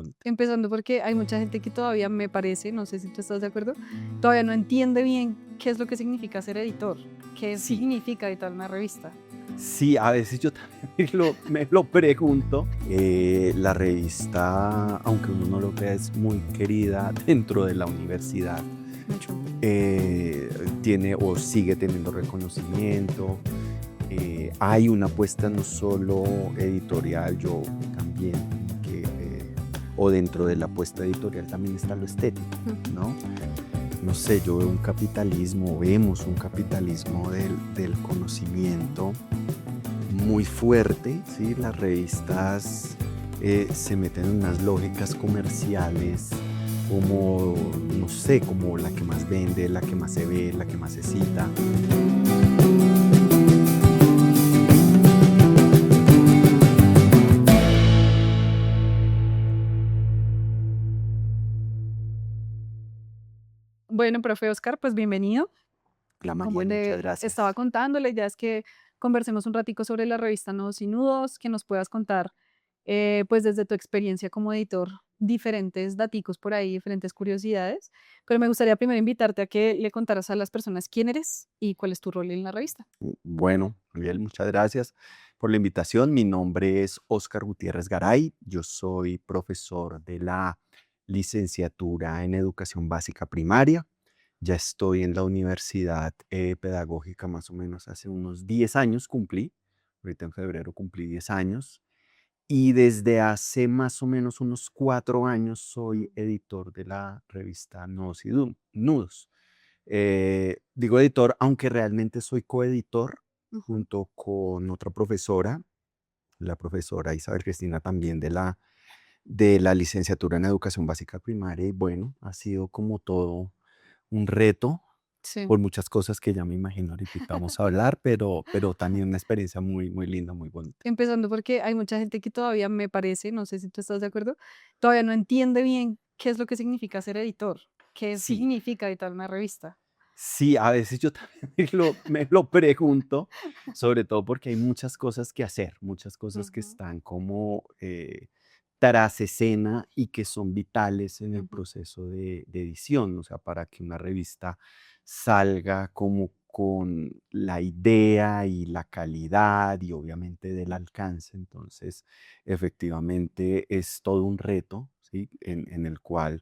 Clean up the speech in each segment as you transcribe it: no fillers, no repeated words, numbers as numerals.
bonito. Empezando porque hay mucha gente que todavía me parece, no sé si tú estás de acuerdo, todavía no entiende bien qué es lo que significa ser editor, qué Sí, significa editar una revista. sí, a veces yo también me lo pregunto. La revista, aunque uno no lo crea, es muy querida dentro de la universidad. Mucho. Eh, Tiene o sigue teniendo reconocimiento. Hay una apuesta no solo editorial, yo también, que, o dentro de la apuesta editorial también está lo estético, Ujú. ¿no? No sé, yo veo un capitalismo, vemos un capitalismo del conocimiento muy fuerte, ¿sí? Las revistas se meten en unas lógicas comerciales como, no sé, como la que más vende, la que más se ve, la que más se cita. Bueno, profe Oscar, pues bienvenido. La Como María, muchas le estaba gracias. contando, la idea es que conversemos un ratico sobre la revista Nodos y Nudos, que nos puedas contar, pues desde tu experiencia como editor, diferentes daticos por ahí, diferentes curiosidades. Pero me gustaría primero invitarte a que le contaras a las personas quién eres y cuál es tu rol en la revista. Bueno, Miguel, muchas gracias por la invitación. Mi nombre es Óscar Gutiérrez Garay. Yo soy profesor de la licenciatura en Educación Básica Primaria. Ya estoy en la universidad pedagógica más o menos hace unos 10 años cumplí. Ahorita en febrero cumplí 10 años. Y desde hace más o menos unos 4 años soy editor de la revista Nodos y Nudos. Digo editor, aunque realmente soy coeditor Ujú. junto con otra profesora, la profesora Isabel Cristina también de la licenciatura en Educación Básica Primaria. Y bueno, ha sido como todo un reto Sí. por muchas cosas que ya me imagino ahorita vamos a hablar, pero también una experiencia muy, muy linda, muy bonita. Empezando porque hay mucha gente que todavía me parece, no sé si tú estás de acuerdo, todavía no entiende bien qué es lo que significa ser editor, qué Sí, significa editar una revista. sí, a veces yo también me lo pregunto, sobre todo porque hay muchas cosas que hacer, muchas cosas que Ujú, están como tras escena y que son vitales en el ujú, proceso de edición, o sea, para que una revista salga como con la idea y la calidad y obviamente del alcance. Entonces, efectivamente es todo un reto, ¿sí? En el cual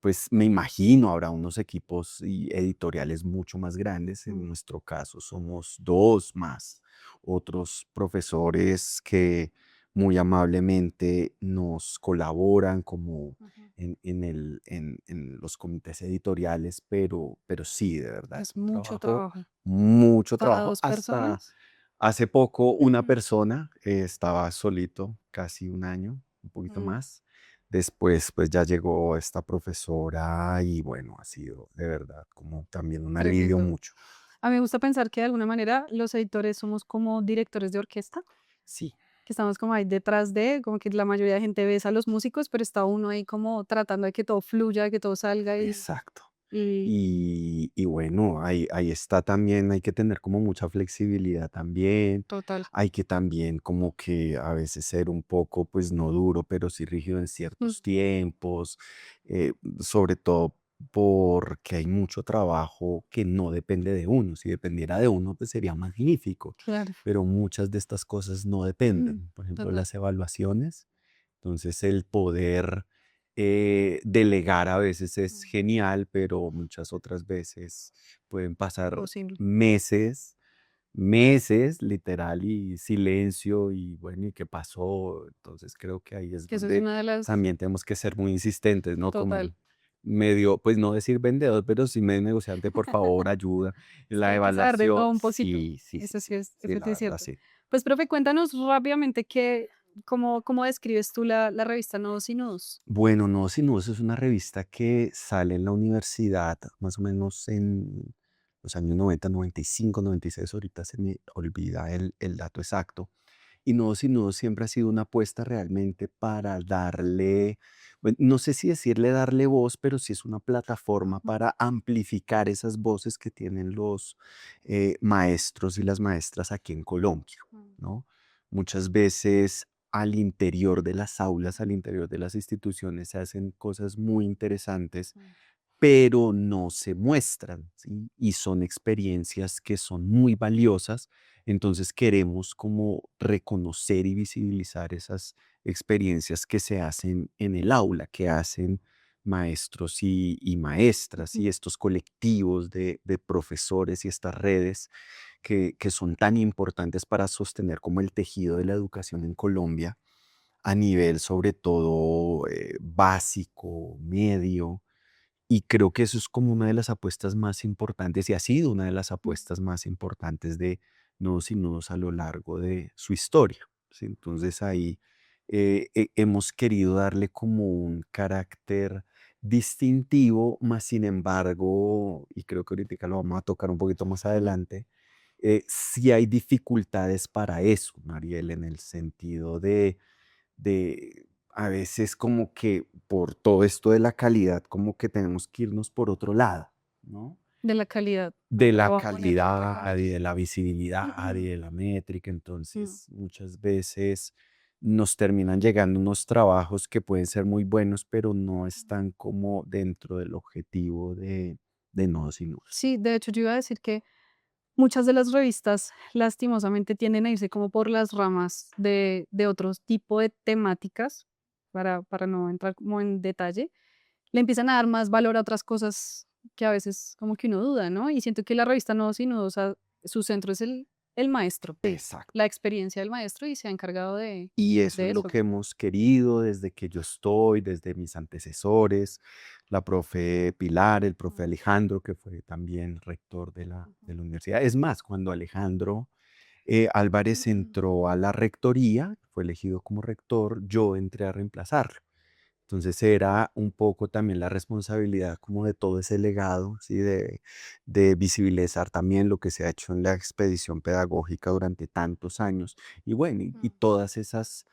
pues me imagino habrá unos equipos y editoriales mucho más grandes. En mm, nuestro caso somos 2 más otros profesores que muy amablemente nos colaboran como ujú. en los comités editoriales, pero sí, de verdad, es Es un mucho trabajo, trabajo. mucho ¿Para trabajo. dos Hasta personas? hace poco una persona estaba solito, casi un año, un poquito Mm, más. Después, pues ya llegó esta profesora y bueno, ha sido de verdad como también un alivio tremendo. mucho. A mí me gusta pensar que de alguna manera los editores somos como directores de orquesta, Sí, que estamos como ahí detrás de, como que la mayoría de gente ves a los músicos, pero está uno ahí como tratando de que todo fluya, de que todo salga exacto. y Y bueno, ahí está también, hay que tener como mucha flexibilidad también, total. hay que también como que a veces ser un poco, pues no duro, pero sí rígido en Mm, ciertos tiempos, sobre todo porque hay mucho trabajo que no depende de uno. Si dependiera de uno, pues sería magnífico, claro. pero muchas de estas cosas no Mm, dependen. Por ejemplo, total. las evaluaciones. Entonces, el poder delegar a veces es Mm, genial, pero muchas otras veces pueden pasar imposible. meses, meses, literal, y silencio, y bueno, ¿y qué pasó? Entonces creo que ahí es Que eso es donde una de las también tenemos que ser muy insistentes, ¿no? Como total. el medio, pues no decir vendedor, pero sí medio negociante, por favor, ayuda. Es que La hay que saber de evaluación, todo un poquito. sí, sí, sí, sí, sí, Eso la sí es verdad, cierto. sí. Pues, profe, cuéntanos rápidamente cómo describes tú la revista Nodos y Nudos. Bueno, no, sino eso es una revista que sale en la universidad más o menos en los años 90, 95, 96. Ahorita se me olvida el dato exacto. Y no, sino siempre ha sido una apuesta realmente para darle, bueno, no sé si decirle darle voz, pero sí es una plataforma Ujú, para amplificar esas voces que tienen los maestros y las maestras aquí en Colombia, mm, ¿no? Muchas veces al interior de las aulas, al interior de las instituciones, se hacen cosas muy interesantes, Mm. pero no se muestran, ¿sí? Y son experiencias que son muy valiosas. Entonces queremos como reconocer y visibilizar esas experiencias que se hacen en el aula, que hacen maestros y maestras Mm. y estos colectivos de profesores y estas redes que son tan importantes para sostener como el tejido de la educación en Colombia a nivel sobre todo básico, medio, y creo que eso es como una de las apuestas más importantes y ha sido una de las Mm. apuestas más importantes de Nodos y Nudos a lo largo de su historia, ¿sí? Entonces ahí hemos querido darle como un carácter distintivo, más sin embargo, y creo que ahorita lo vamos a tocar un poquito más Mm. adelante, sí hay dificultades para eso, Mariel, en el sentido de a veces como que por todo esto de la calidad, como que tenemos que irnos por otro lado, ¿no? De la calidad, De la lo voy a poner. calidad y de la visibilidad y de la métrica. Mm. Entonces, muchas veces nos terminan llegando unos trabajos que pueden ser muy buenos, pero no están como dentro del objetivo de Nodos y Nudos. Sí, de hecho, yo iba a decir que muchas de las revistas, lastimosamente, tienden a irse como por las ramas de otros tipo de temáticas, para no entrar como en detalle. Le empiezan a dar más valor a otras cosas que a veces como que uno duda, ¿no? Y siento que la revista Nodos y Nudos, su centro es el maestro, la Exacto. experiencia del maestro y se ha encargado Y eso de es lo eso. que hemos querido desde que yo estoy, desde mis antecesores, la profe Pilar, el profe Mm. Alejandro, que fue también rector de Ujú. de la universidad. Es más, cuando Alejandro Álvarez Mm. entró a la rectoría, fue elegido como rector, yo entré a reemplazarlo. Entonces era un poco también la responsabilidad como de todo ese legado, ¿sí? De visibilizar también lo que se ha hecho en la expedición pedagógica durante tantos años. Y bueno, y Mm. todas esas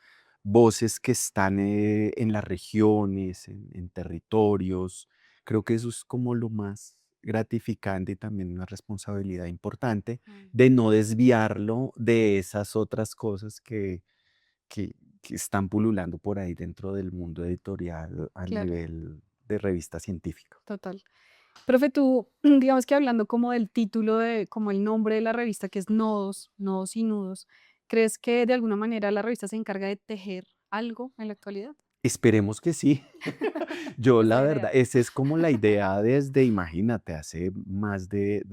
voces que están en las regiones, en territorios, creo que eso es como lo más gratificante y también una responsabilidad importante Mm. de no desviarlo de esas otras cosas que, que están pululando por ahí dentro del mundo editorial a Claro, nivel de revista científica. total. Profe, tú, digamos que hablando como del título de, como el nombre de la revista, que es Nodos, Nodos y Nudos, ¿crees que de alguna manera la revista se encarga de tejer algo en la actualidad? Esperemos que sí. Yo Esa la idea. verdad, esa es como la idea desde, imagínate, hace más de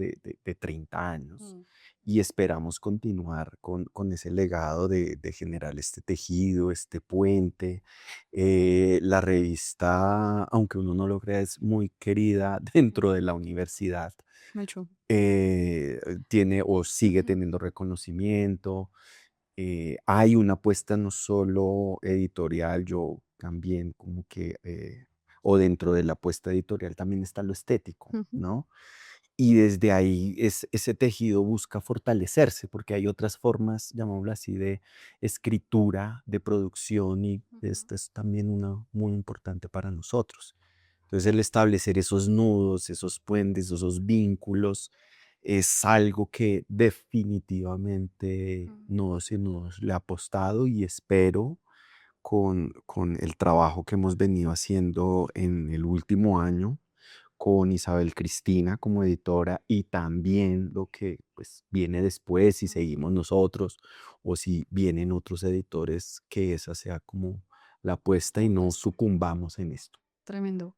30 años Mm. y esperamos continuar con ese legado de generar este tejido, este puente. La revista, aunque uno no lo crea, es muy querida dentro de la universidad. Mucho. Tiene o sigue Ujú. teniendo reconocimiento. Hay una apuesta no solo editorial, yo también como que, o dentro de la apuesta editorial también está lo estético, Ujú. ¿no? Y desde ahí ese tejido busca fortalecerse, porque hay otras formas, llamémoslo así, de escritura, de producción, y Ujú. esta es también una muy importante para nosotros. Entonces, el establecer esos nudos, esos puentes, esos vínculos, es algo que definitivamente Mm. nos le ha apostado y espero con el trabajo que hemos venido haciendo en el último año con Isabel Cristina como editora y también lo que pues viene después, si Mm. seguimos nosotros o si vienen otros editores, que esa sea como la apuesta La y no apuesta. sucumbamos en esto. Tremendo.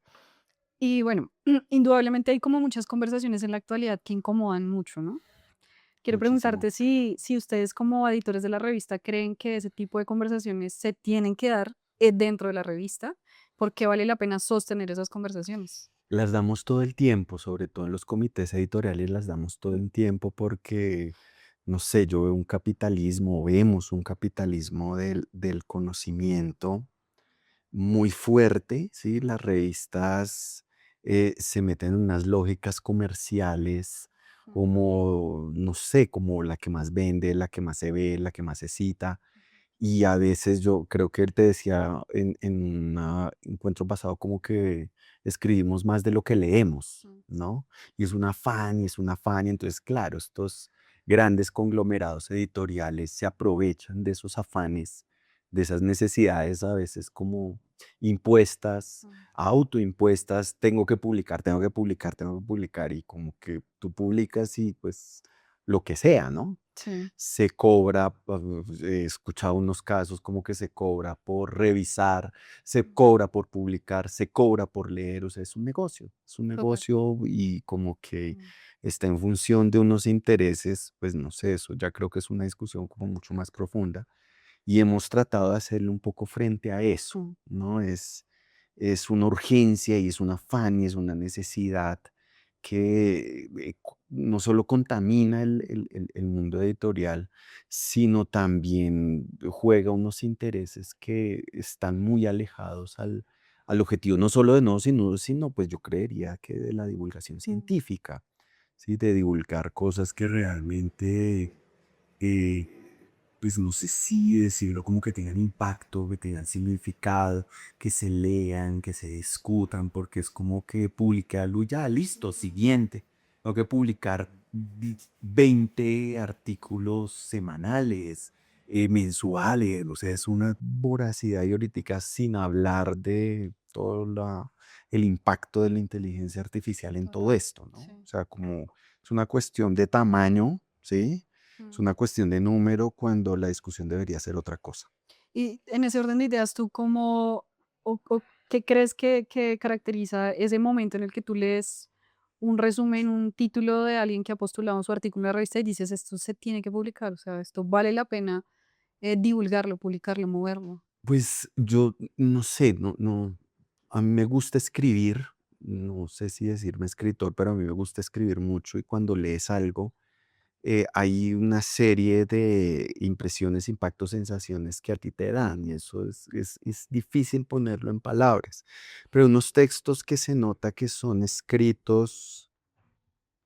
Y bueno, indudablemente hay como muchas conversaciones en la actualidad que incomodan mucho, ¿no? Quiero Muchísimo. preguntarte si ustedes como editores de la revista creen que ese tipo de conversaciones se tienen que dar dentro de la revista, porque vale la pena sostener esas conversaciones. Las damos todo el tiempo, sobre todo en los comités editoriales las damos todo Mm. el tiempo porque, no sé, yo veo un capitalismo, o vemos un capitalismo del conocimiento muy fuerte, ¿sí? Las revistas se meten en unas lógicas comerciales Mm. como, no sé, como la que más vende, la que más se ve, la que más se cita. Y a veces yo creo que él te decía en un encuentro pasado como que escribimos más de lo que leemos, Mm. ¿no? Y es un afán, y es un afán, y entonces, claro, estos grandes conglomerados editoriales se aprovechan de esos afanes de esas necesidades a veces como impuestas, Mm. autoimpuestas, tengo que publicar, tengo que publicar, tengo que publicar, y como que tú publicas y pues lo que sea, ¿no? Sí, Se cobra, he escuchado unos casos como que se cobra por revisar, se mm, cobra por publicar, se cobra por leer, o sea, es un total. negocio y como que Mm, está en función de unos intereses, pues no sé, eso ya creo que es una discusión como mucho más profunda y hemos tratado de hacerle un poco frente a eso, mm, ¿no? Es una urgencia y es un afán y es una necesidad que no solo contamina el mundo editorial, sino también juega unos intereses que están muy alejados al objetivo, no solo de Nodos y Nudos, sino pues yo creería que de la divulgación mm, científica, ¿sí? De divulgar cosas que realmente eh, pues no sé si decirlo como que tengan impacto, que tengan significado, que se lean, que se discutan, porque es como que publiqué algo y ya, listo, siguiente. Tengo que publicar 20 artículos semanales, mensuales, o sea, es una voracidad y ahorita sin hablar de todo el impacto de la inteligencia artificial en todo total. esto, ¿no? Sí. O sea, como es una cuestión de tamaño, ¿sí? Es Mm. una cuestión de número cuando la discusión debería ser otra cosa. Y en ese orden de ideas, ¿tú cómo o qué crees que caracteriza ese momento en el que tú lees un resumen, un título de alguien que ha postulado su artículo en la revista y dices: "Esto se tiene que publicar, o sea, esto vale la pena, divulgarlo, publicarlo, moverlo"? Pues yo no sé, a mí me gusta escribir, no sé si decirme escritor, pero a mí me gusta escribir mucho y cuando lees algo, hay una serie de impresiones, impactos, sensaciones que a ti te dan y eso es difícil ponerlo en palabras, pero unos textos que se nota que son escritos,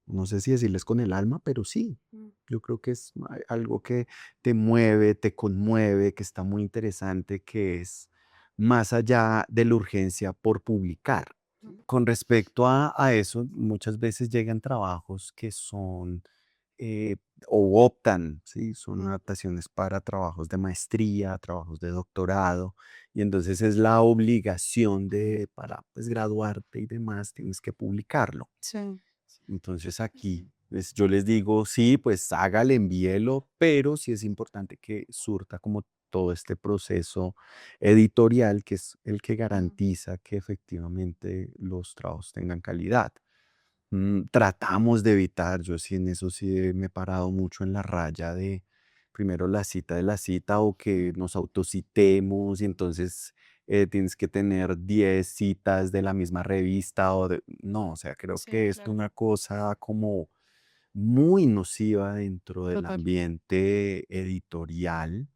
no sé si decirles con el alma, pero sí. Mm, Yo creo que es algo que te mueve, te conmueve, que está muy interesante, que es más allá de la urgencia por publicar. mm, Con respecto a eso, muchas veces llegan trabajos que son eh, o optan, ¿sí? Son mm, adaptaciones para trabajos de maestría, trabajos de doctorado, y entonces es la obligación para pues, graduarte y demás, tienes que publicarlo. sí, Entonces aquí pues, yo les digo, sí, pues hágale, envíelo, pero sí es importante que surta como todo este proceso editorial que es el que mm, garantiza que efectivamente los trabajos tengan calidad. Tratamos de evitar, yo sí en eso sí me he parado mucho en la raya de primero la cita de la cita o que mm, nos autocitemos y entonces tienes que tener 10 citas de la misma revista no, o sea, creo sí, que es claro, una cosa como muy nociva dentro del total. ambiente editorial,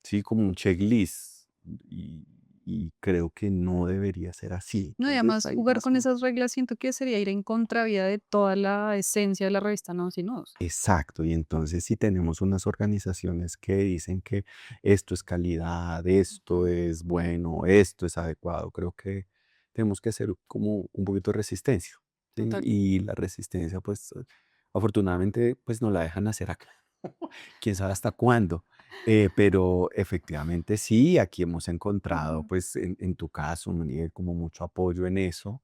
sí, como un checklist y, y creo que no debería ser así. No, y Entonces además hay jugar más. con esas reglas siento que sería ir en contravía de toda la esencia de la revista Nodos y Nodos. Exacto, y entonces si tenemos unas organizaciones que dicen que esto es calidad, esto Ujú, es bueno, esto es adecuado, creo que tenemos que hacer como un poquito de resistencia, ¿sí? total. Y la resistencia, pues, afortunadamente, pues nos la dejan hacer acá. Quién sabe hasta cuándo. Pero efectivamente sí, aquí hemos encontrado, Ujú, pues en tu caso, Miguel, como mucho apoyo en eso,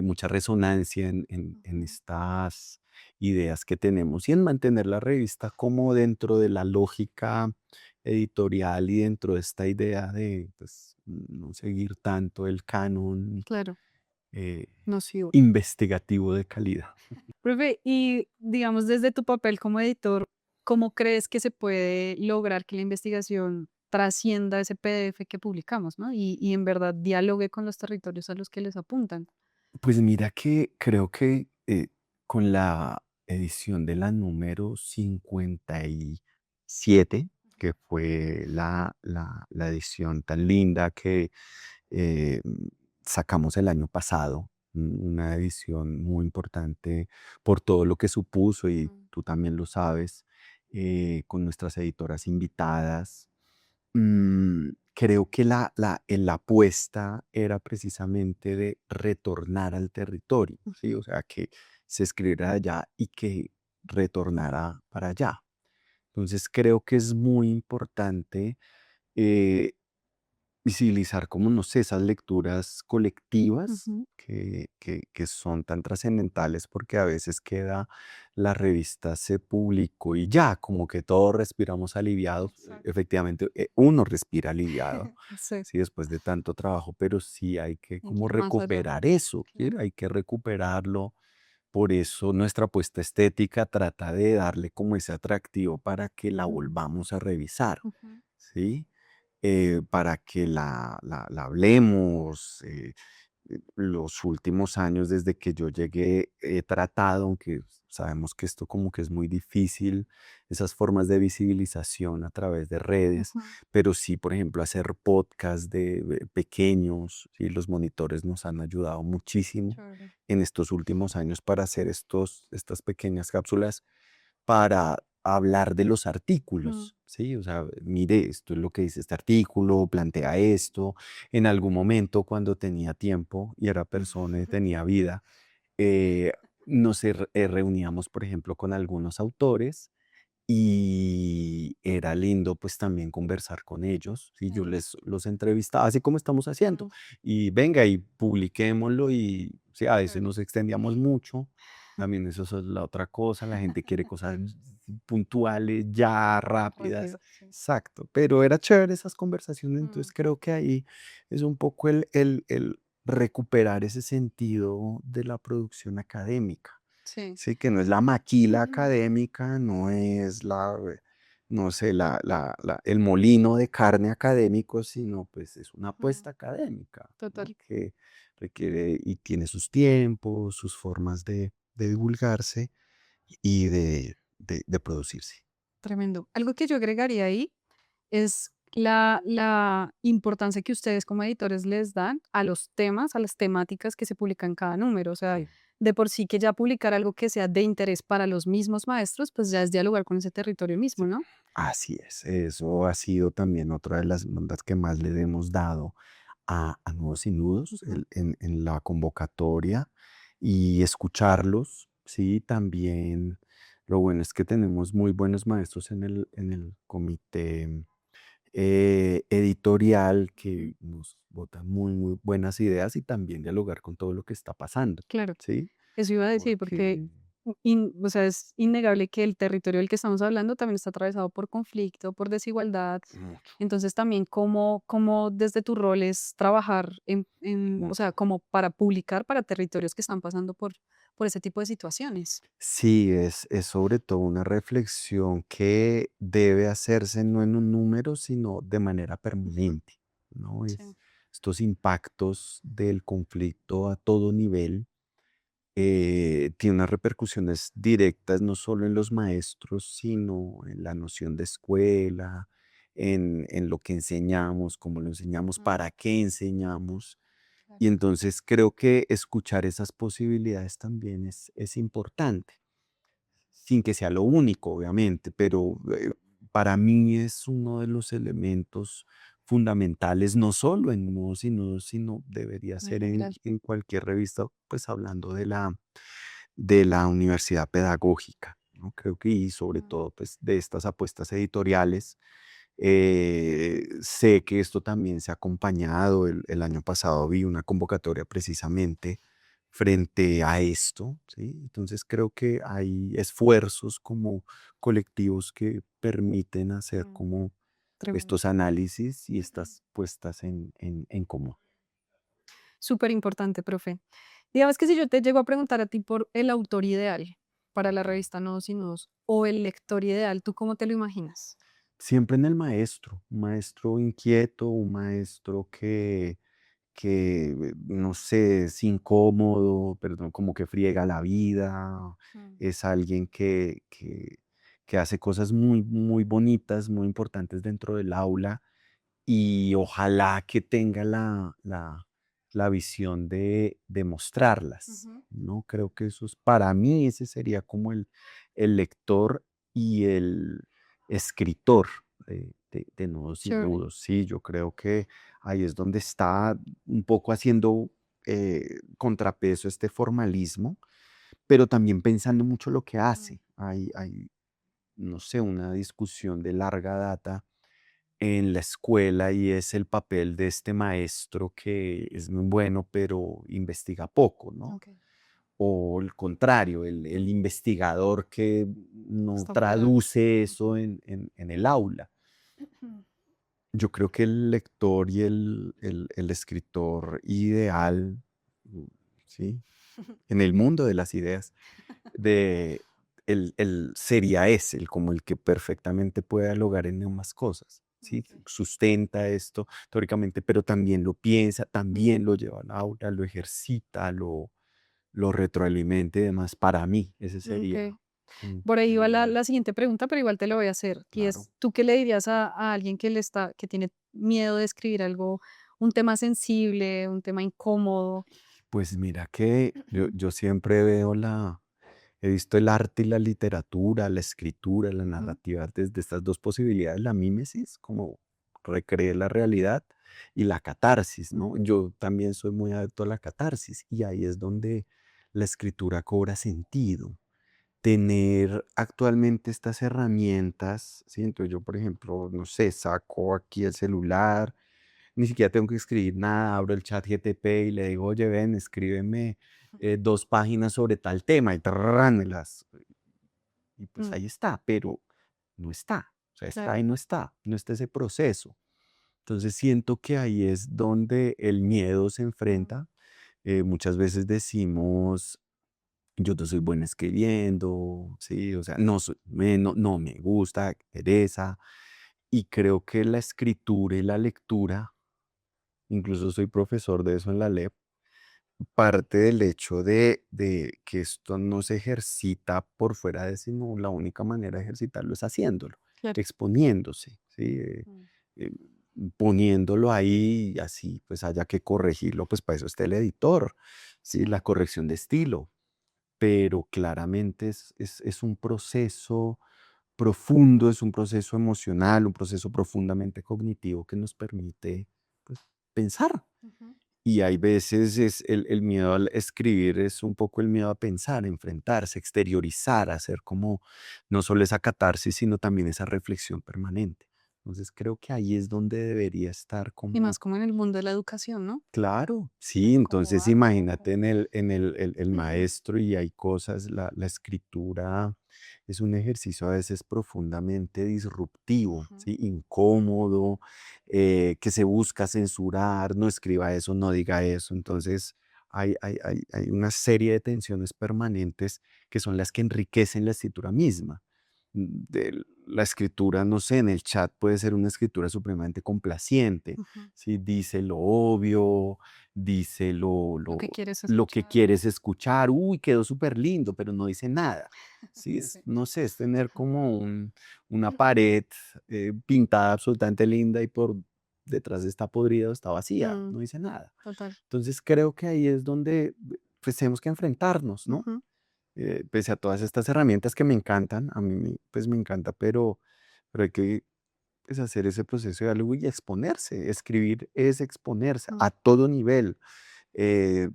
mucha resonancia en ujú. estas ideas que tenemos y en mantener la revista como dentro de la lógica editorial y dentro de esta idea de pues, no seguir tanto el canon Claro, eh, no, sí. investigativo de calidad. Profe, y digamos desde tu papel como editor, ¿cómo crees que se puede lograr que la investigación trascienda ese PDF que publicamos, ¿no? Y en verdad dialogue con los territorios a los que les apuntan. Pues mira que creo que con la edición de la número 57, que fue la edición tan linda que eh, sacamos el año pasado, una edición muy importante por todo lo que supuso y Mm, tú también lo sabes, con nuestras editoras invitadas. Creo que la apuesta era precisamente de retornar al territorio, ¿sí? ujú, O sea, que se escribiera allá y que retornara para allá. Entonces, creo que es muy importante eh, visibilizar como, no sé, esas lecturas colectivas Ujú, que son tan trascendentales porque a veces queda la revista se publicó y ya, como que todos respiramos aliviados. exacto. Efectivamente, uno respira aliviado, Sí, sí, después de tanto trabajo, pero sí hay que y como más allá, recuperar eso, ¿sí? claro. Hay que recuperarlo. Por eso nuestra apuesta estética trata de darle como ese atractivo para que la volvamos a revisar, Ujú, ¿sí? Para que la hablemos. Los últimos años desde que yo llegué he tratado, aunque sabemos que esto como que es muy difícil, esas formas de visibilización a través de redes, ujú, pero sí, por ejemplo, hacer podcast de pequeños, ¿sí? Los monitores nos han ayudado muchísimo chévere. en estos últimos años para hacer estas pequeñas cápsulas para hablar de los Mm, artículos, ¿sí? O sea, mire, esto es lo que dice este artículo, plantea esto. En algún momento, cuando tenía tiempo y era persona y tenía vida, eh, reuníamos, por ejemplo, con algunos autores y era lindo pues también conversar con ellos, ¿sí? Yo claro. los entrevistaba, así como estamos haciendo, Mm, y venga y publiquémoslo y sí, a veces chévere. nos extendíamos mucho, también eso es la otra cosa, la gente quiere cosas puntuales, ya rápidas, Rápido, sí. exacto, pero era chévere esas conversaciones, Mm, entonces creo que ahí es un poco el recuperar ese sentido de la producción académica. sí. Sí, que no es la maquila académica, no es no sé, el molino de carne académico, sino pues es una Mm, apuesta académica, ¿no? total. Que requiere y tiene sus tiempos, sus formas de divulgarse y de producirse. Tremendo. Algo que yo agregaría ahí es la importancia que ustedes como editores les dan a los temas, a las temáticas que se publican en cada número. O sea, Sí. de por sí que ya publicar algo que sea de interés para los mismos maestros, pues ya es dialogar con ese territorio mismo, Sí, ¿no? así es. Eso ha sido también otra de las notas que más le hemos dado a Nudos y Nudos Ujú, en la convocatoria y escucharlos, ¿sí? También lo bueno es que tenemos muy buenos maestros en el comité editorial ujú. que nos botan muy buenas ideas y también dialogar con todo lo que está pasando, Claro. ¿sí? Eso iba a decir, porque, Porque o sea, es innegable que el territorio del que estamos hablando también está atravesado por conflicto, por desigualdad. mucho, Entonces, también cómo desde tu rol es trabajar o mucho. sea, como para publicar para territorios que están pasando por ese tipo de situaciones. Sí, es sobre todo una reflexión que debe hacerse no en un número, sino de manera Ujú, permanente, ¿no? sí, Estos impactos del conflicto a todo nivel tiene unas repercusiones directas no solo en los maestros, sino en la noción de escuela, en lo que enseñamos, cómo lo enseñamos, mm, para qué enseñamos. Y claro, entonces creo que escuchar esas posibilidades también es importante sin que sea lo único, obviamente, pero para mí es uno de los elementos fundamentales, no solo en Nudos y Nudos, sino debería en ser general. en cualquier revista, pues hablando de la universidad pedagógica, ¿no? Creo que y sobre Mm, todo pues de estas apuestas editoriales. Sé que esto también se ha acompañado, el año pasado vi una convocatoria precisamente frente a esto, ¿sí? Entonces creo que hay esfuerzos como colectivos que permiten hacer mm, como tremendo. estos análisis y estas puestas en común. Súper importante, profe. Digamos que si yo te llego a preguntar a ti por el autor ideal para la Ok. revista Nodos y Nodos o el lector ideal, ¿tú cómo te lo imaginas? Siempre en el maestro, un maestro inquieto, un maestro no sé, es incómodo, perdón, como que friega la vida, Mm, es alguien que hace cosas muy bonitas, muy importantes dentro del aula y ojalá que tenga la visión de mostrarlas, ujú, ¿no? Creo que eso es, para mí, ese sería como el lector y el escritor de Nudos y chévere. Nudos. Sí, yo creo que ahí es donde está un poco haciendo contrapeso este formalismo, pero también pensando mucho lo que Mm, hace. Hay, no sé, una discusión de larga data en la escuela y es el papel de este maestro que es muy bueno, pero investiga poco, ¿no? Ok, O el contrario, el investigador que no está fuera. traduce eso en el aula. Yo creo que el lector y el escritor ideal, mm, ¿sí? En el mundo de las ideas, de, sería ese, como el que perfectamente puede dialogar en ambas cosas, ¿sí? Ok. Sustenta esto teóricamente, pero también lo piensa, Mm, también lo lleva al aula, lo ejercita, lo retroalimenta y demás. Para mí, ese ok. sería como Por ahí el va la, ideal, la siguiente pregunta, pero igual te lo voy a hacer. Y claro. es, ¿tú qué le dirías a alguien que tiene miedo de escribir algo, un tema sensible, un tema incómodo? Pues mira que yo siempre veo he visto el arte y la literatura, la escritura, la Ujú, narrativa desde estas dos posibilidades, la mímesis, como recreer la realidad, y la catarsis, ¿no? ujú, Yo también soy muy adepto a la catarsis, y ahí es donde la escritura cobra sentido. Tener actualmente estas herramientas, ¿sí? Entonces yo, por ejemplo, no sé, saco aquí el celular, ni siquiera tengo que escribir nada, abro el chat GTP y le digo, oye, ven, escríbeme 2 páginas sobre tal tema y tarrán, y pues mm, ahí está, pero no está, o sea, claro. está y no está ese proceso. Entonces siento que ahí es donde el miedo se Mm, enfrenta. Muchas veces decimos, yo no soy buena escribiendo, sí, o sea, no me gusta, qué pereza. Y creo que la escritura y la lectura, incluso soy profesor de eso en la LEP, parte del hecho de que esto no se ejercita por fuera de sí, sino la única manera de ejercitarlo es haciéndolo, claro. exponiéndose, ¿sí? Mm, Eh, poniéndolo ahí y así, pues haya que corregirlo, pues para eso está el editor, ¿sí? La sí. corrección de estilo, pero claramente es un proceso profundo, es un proceso emocional, un proceso profundamente cognitivo que nos permite, pues, pensar. Ujú. Y hay veces es el miedo al escribir es un poco el miedo a pensar, a enfrentarse, exteriorizar, a hacer como no solo esa catarsis, sino también esa reflexión permanente. Entonces creo que ahí es donde debería estar Y más como como en el mundo de la educación, ¿no? claro, sí, De cómo entonces darlo. imagínate el maestro y hay cosas, la escritura es un ejercicio a veces profundamente disruptivo, Ujú, ¿sí? Incómodo, que se busca censurar, no escriba eso, no diga eso. Entonces hay una serie de tensiones permanentes que son las que enriquecen la escritura misma. La escritura, no sé, en el chat puede ser una escritura supremamente complaciente, ujú. ¿sí? Dice lo obvio, dice Lo que quieres lo que escuchar. quieres escuchar. Uy, quedó súper lindo, pero no dice nada. Sí, Sí. no sé, es tener como una pared pintada absolutamente linda y por detrás está podrida o está vacía, Mm, no dice nada. total. Entonces creo que ahí es donde pues tenemos que enfrentarnos, ¿no? Ujú, Pese a todas estas herramientas que me encantan, a mí pues me encanta, pero hay que pues, hacer ese proceso de diálogo y exponerse. Escribir es exponerse mm, a todo nivel, eh,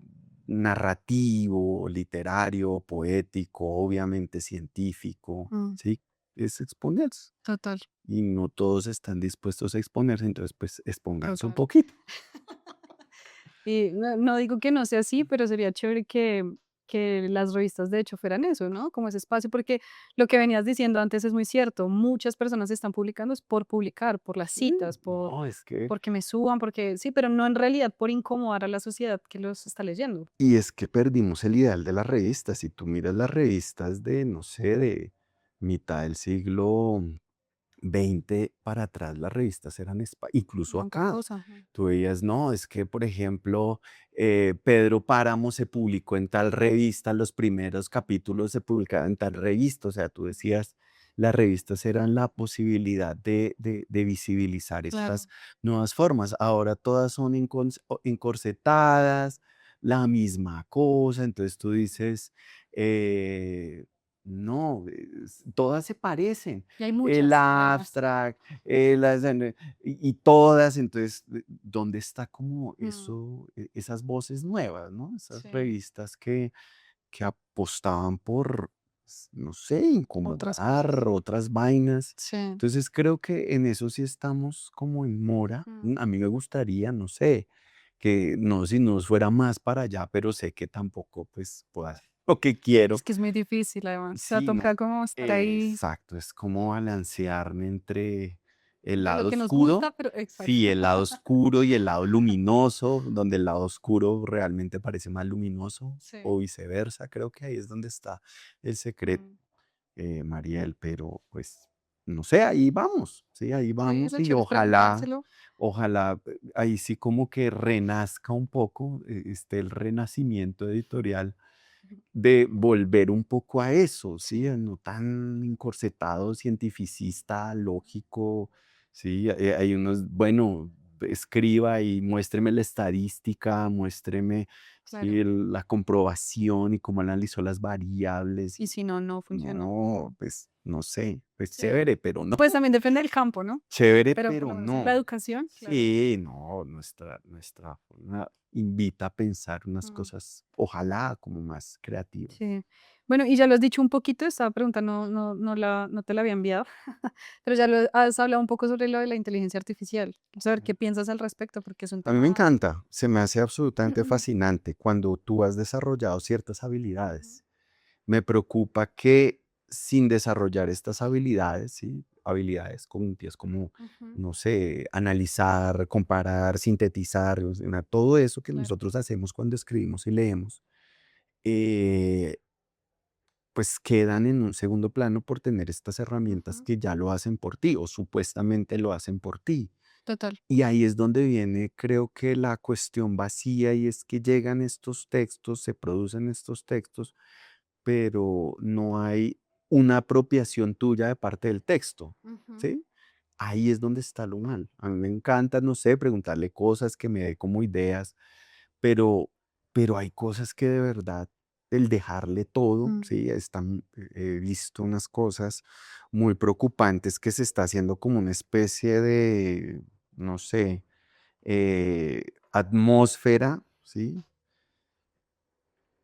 narrativo, literario, poético, obviamente científico, mm, ¿sí? Es exponerse. total, Y no todos están dispuestos a exponerse, entonces pues expónganse un total. poquito. Y no digo que no sea así, pero sería chévere que las revistas de hecho fueran eso, ¿no? Como ese espacio, porque lo que venías diciendo antes es muy cierto. Muchas personas están publicando es por publicar, por las citas, No, es que porque me suban, porque sí, pero no en realidad por incomodar a la sociedad que los está leyendo. y es que perdimos el ideal de las revistas. Si tú miras las revistas de, no sé, de mitad del siglo XX para atrás, las revistas eran, incluso Era otra acá. cosa. Tú veías, no, es que, por ejemplo, Pedro Páramo se publicó en tal revista, los primeros capítulos se publicaban en tal revista. O sea, tú decías, las revistas eran la posibilidad de visibilizar estas Claro. nuevas formas. Ahora todas son encorsetadas, la misma cosa. Entonces tú dices, eh, no, todas se parecen. Y hay El muchas, además. abstract, y todas. Entonces, ¿dónde está como Mm, eso, esas voces nuevas, ¿no? Esas sí, revistas que apostaban por no sé, Otras incomodar, cosas. otras vainas. Sí. Entonces creo que en eso sí estamos como en mora. Mm. A mí me gustaría, no sé, que no, si nos fuera más para allá, pero sé que tampoco pues puedo hacer lo que quiero. Es que es muy difícil, además. O sea, Sí, no. toca como estar ahí Exacto, es como balancearme entre el entre lo lado que nos gusta, oscuro, pero exacto. sí, el lado oscuro y el lado luminoso, donde el lado oscuro realmente parece más luminoso, Sí. o viceversa. Creo que ahí es donde está el secreto, Mm. Mariel, pero pues no sé, ahí vamos, sí, ahí Sí, vamos lo y chévere es ojalá, preguntárselo. ahí sí como que renazca un poco, el renacimiento editorial Ujú. de volver un poco a eso, ¿sí? Sí. A no tan encorsetado, cientificista, lógico, ¿sí? Hay unos, bueno, escriba y muéstreme la estadística, muéstreme, ¿sí? Claro. La comprobación y cómo analizó las variables. Y Y si no, no funcionó. no, pues no sé, pues Sí. chévere, pero no. Pues también depende del campo, ¿no? Chévere, Pero por pero lo menos en la no. educación, claro. Sí, no, nuestra forma invita a pensar unas Mm. cosas, ojalá como más creativas. Sí. Bueno, y ya lo has dicho un poquito, esta pregunta no te la había enviado, pero ya lo has hablado un poco sobre lo de la inteligencia artificial. Quiero saber qué piensas al respecto, porque es un A mí me tema. encanta, se me hace absolutamente fascinante cuando tú has desarrollado ciertas Ujú, habilidades. Me preocupa que sin desarrollar estas habilidades, ¿sí? Habilidades cognitivas como, ujú, no sé, analizar, comparar, sintetizar, o sea, todo eso que claro. nosotros hacemos cuando escribimos y leemos, eh, pues quedan en un segundo plano por tener estas herramientas Ujú, que ya lo hacen por ti o supuestamente lo hacen por ti. total. Y ahí es donde viene, creo que la cuestión vacía y es que llegan estos textos, se producen estos textos, pero no hay una apropiación tuya de parte del texto, Ujú, ¿sí? Ahí es donde está lo mal. A mí me encanta, no sé, preguntarle cosas que me dé como ideas, pero, pero hay cosas que de verdad, el dejarle todo, mm, ¿sí? He visto unas cosas muy preocupantes que se está haciendo como una especie de, no sé, atmósfera, ¿sí?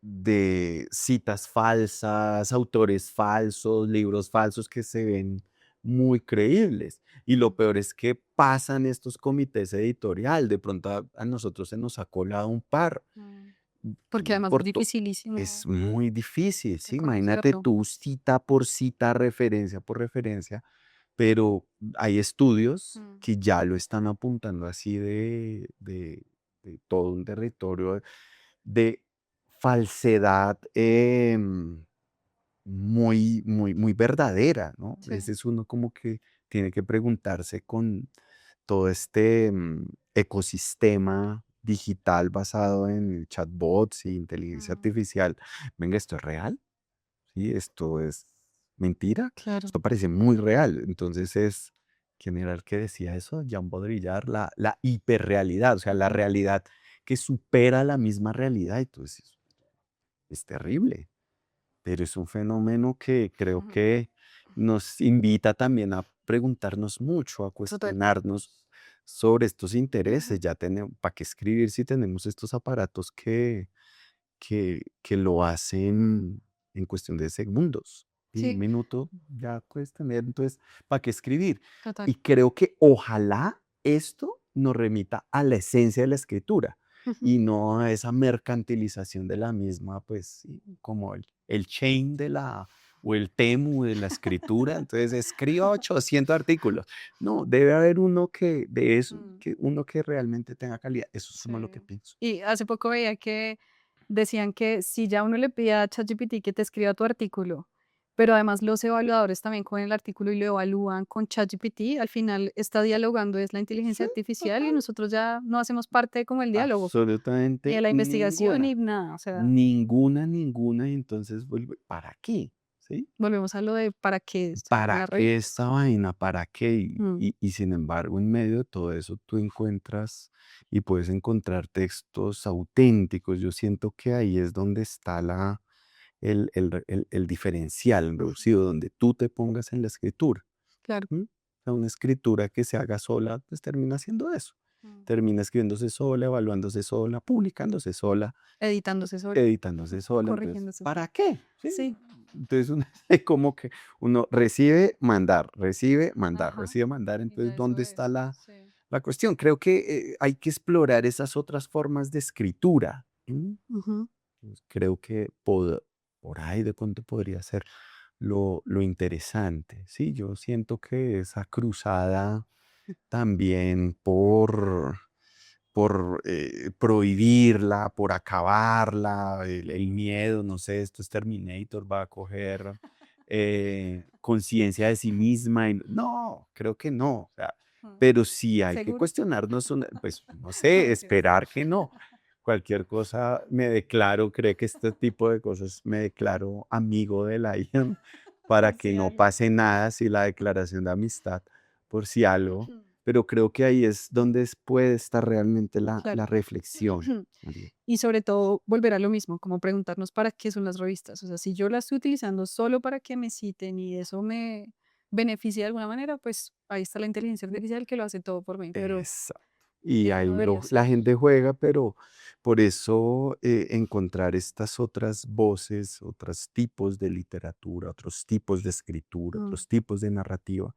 De citas falsas, autores falsos, libros falsos que se ven muy creíbles. Y lo mm, peor es que pasan estos comités editorial. De pronto a nosotros se nos ha colado un par. mm. Porque además es Por to- es dificilísimo muy difícil, ¿sí? Imagínate reconocerlo. tú cita por cita, referencia por referencia, pero hay estudios Mm, que ya lo están apuntando así de todo un territorio de falsedad muy verdadera, ¿no? sí. Ese es uno como que tiene que preguntarse con todo ecosistema digital basado en chatbots y inteligencia Mm, artificial. Venga, ¿esto es real? ¿Sí? ¿Esto es mentira? claro. Esto parece muy real. Entonces ¿quién era el que decía eso? Jean Baudrillard, la hiperrealidad, o sea, la Ujú, realidad que supera la misma realidad. Entonces, es terrible, pero es un fenómeno que creo ujú, que nos invita también a preguntarnos mucho, a total. cuestionarnos sobre estos Ujú, intereses. Ya tenemos, ¿para qué escribir si tenemos estos aparatos que lo mm, hacen en cuestión de segundos? Y un sí, minuto ya puedes tener, entonces, ¿para qué escribir? total. Y creo que ojalá esto nos remita a la esencia de la escritura y no a esa mercantilización de la misma, pues sí, como el chain o el temu de la escritura. Entonces, escriba 800 artículos. No, debe haber uno de eso, Mm, uno que realmente tenga calidad. Eso es como lo que sí. pienso. Y hace poco veía que decían que si ya uno le pide a ChatGPT que te escriba tu artículo, pero además los evaluadores también con el artículo y lo evalúan con ChatGPT, al final está dialogando es la inteligencia Sí, artificial y total. nosotros ya no hacemos parte como el diálogo, ni de Absolutamente la investigación ninguna. ni nada, o sea, Ninguna. Y entonces ¿para qué? ¿Sí? volvemos a lo de para qué sirven ¿Para las qué revistas. esta vaina? ¿Para qué? Y, Mm, y- y sin embargo, en medio de todo eso, tú encuentras y puedes encontrar textos auténticos. Yo siento que ahí es donde está el diferencial ujú, reducido, donde tú te pongas en la escritura. claro, ¿M? O sea, una escritura que se haga sola, pues termina siendo eso. Mm. termina escribiéndose sola, evaluándose sola, publicándose sola, Editándose sola, editándose sola. Entonces, corrigiéndose sola. ¿para qué? ¿Sí? Sí, Entonces, uno, es como que uno recibe, mandar, recibe, mandar, ajá, recibe, mandar. y ya Entonces, eso ¿dónde está es. Sí. la cuestión? Creo que hay que explorar esas otras formas de escritura. Ujú. Pues, creo que por ahí de pronto podría ser lo interesante. Sí, yo siento que esa cruzada también por prohibirla, por acabarla, el miedo, no sé, esto es Terminator, va a coger conciencia de sí misma. No, creo que no. O sea, Mm. pero sí hay que ¿Seguro? cuestionarnos, pues no No, sé, mentiras. esperar que no. Cualquier cosa me declaro, cree que este tipo de cosas me declaro amigo de la IA para Por que si no algo. pase nada, si la declaración de amistad, por si algo, pero creo que ahí es donde puede estar realmente la Claro. reflexión, María. Y sobre todo, volver a lo mismo, como preguntarnos para qué son las revistas. O sea, si yo las estoy utilizando solo para que me citen y eso me beneficia de alguna manera, pues ahí está la inteligencia artificial que lo hace todo por mí, pero Exacto. Y no ahí debería ser. la gente juega, pero por eso encontrar estas otras voces, otros tipos de literatura, otros tipos de escritura, Mm, otros tipos de narrativa,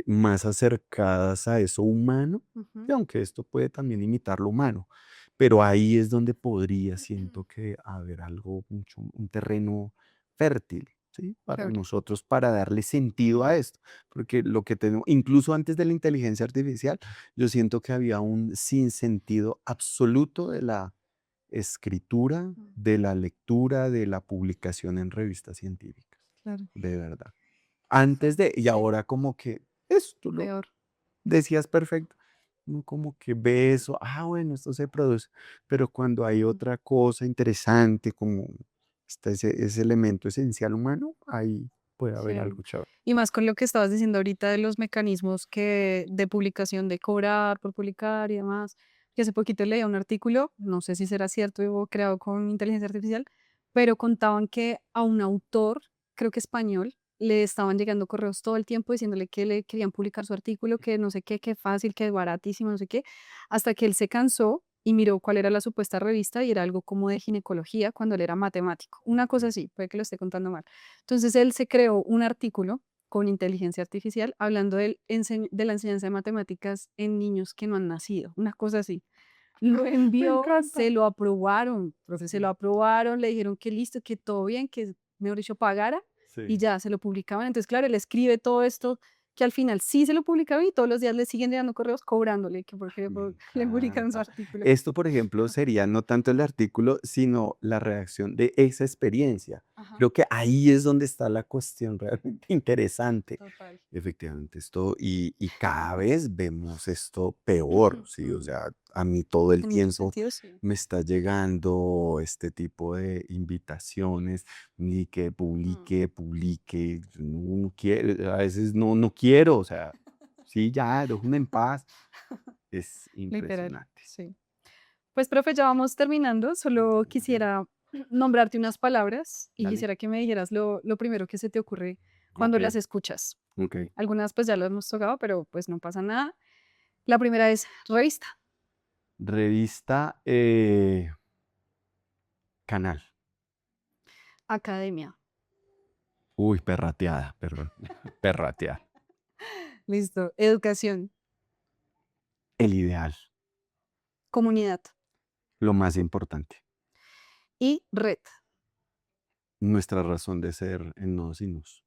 más acercadas a eso humano, y ujú. aunque esto puede también imitar lo humano, pero ahí es donde podría, siento que, haber algo, mucho, un terreno fértil, ¿sí? Para Chévere. nosotros, para darle sentido a esto, porque lo que tenemos, incluso antes de la inteligencia artificial, yo siento que había un sinsentido absoluto de la escritura, Mm, de la lectura, de la publicación en revistas científicas, claro. de verdad. Antes de, y Sí, ahora como que, eso, tú lo peor. decías perfecto, uno como que ve eso, bueno, esto se produce, pero cuando hay Ujú. otra cosa interesante, como está ese elemento esencial humano, ahí puede haber Sí. algo chévere. Y más con lo que estabas diciendo ahorita de los mecanismos que de publicación, de cobrar por publicar y demás. Que hace poquito leía un artículo, no sé si será cierto o creado con inteligencia artificial, pero contaban que a un autor, creo que español, le estaban llegando correos todo el tiempo diciéndole que le querían publicar su artículo, que no sé qué, que fácil, que baratísimo, no sé qué, hasta que él se cansó y miró cuál era la supuesta revista y era algo como de ginecología cuando él era matemático. Una cosa así, puede que lo esté contando mal. Entonces él se creó un artículo con inteligencia artificial hablando de la enseñanza de matemáticas en niños que no han nacido, una cosa así. Lo Me envió, encanta. se lo aprobaron, profe, se lo aprobaron, le dijeron que listo, que todo bien, que mejor dicho pagara y Sí. ya se lo publicaban. Entonces, claro, él escribe todo esto que al final sí se lo publicaron y todos los días le siguen llegando correos cobrándole que porque Me le publican su encanta. artículo. Esto, por ejemplo, sería no tanto el artículo, sino la reacción de esa experiencia. Ajá, Creo que ahí es donde está la cuestión realmente interesante. total. Efectivamente, esto, y cada vez vemos esto peor, ¿sí? O sea, a mí todo el En muchos tiempo sentidos, sí. me está llegando este tipo de invitaciones, ni que Mm, publique, publique. Yo no quiero, a veces no quiero, o sea, sí, ya, déjame en paz. Es literal, impresionante. sí. Pues, profe, ya vamos terminando. Solo Ujú. quisiera nombrarte unas palabras y Dale. quisiera que me dijeras lo primero que se te ocurre cuando Ok, las escuchas. ok. Algunas pues ya lo hemos tocado, pero pues no pasa nada. La primera es revista, Revista Canal. academia. Uy, perrateada, perdón. Perrateada. Listo. Educación, El ideal, comunidad lo más importante. y red. Nuestra razón de ser en Nodos y Nus.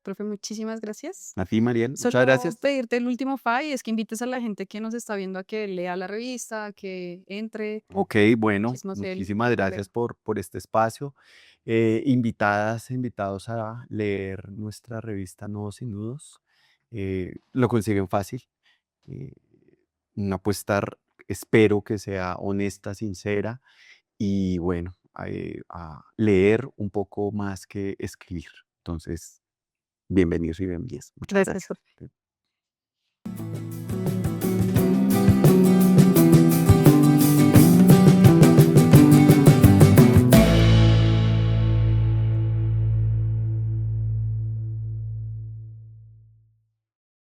Profe, muchísimas gracias. A ti, Mariel, muchas Solo gracias. pedirte el último y es que invites a la gente que nos está viendo a que lea la revista, a que entre, Ok, bueno, chismosee muchísimas el gracias problema. por este espacio. Invitadas, invitados a leer nuestra revista Nodos y Nudos. Lo consiguen fácil. eh, una apuesta, espero que sea honesta, sincera y bueno, a leer un poco más que escribir. Entonces, bienvenidos y bienvenidas. Muchas Gracias, gracias. profe.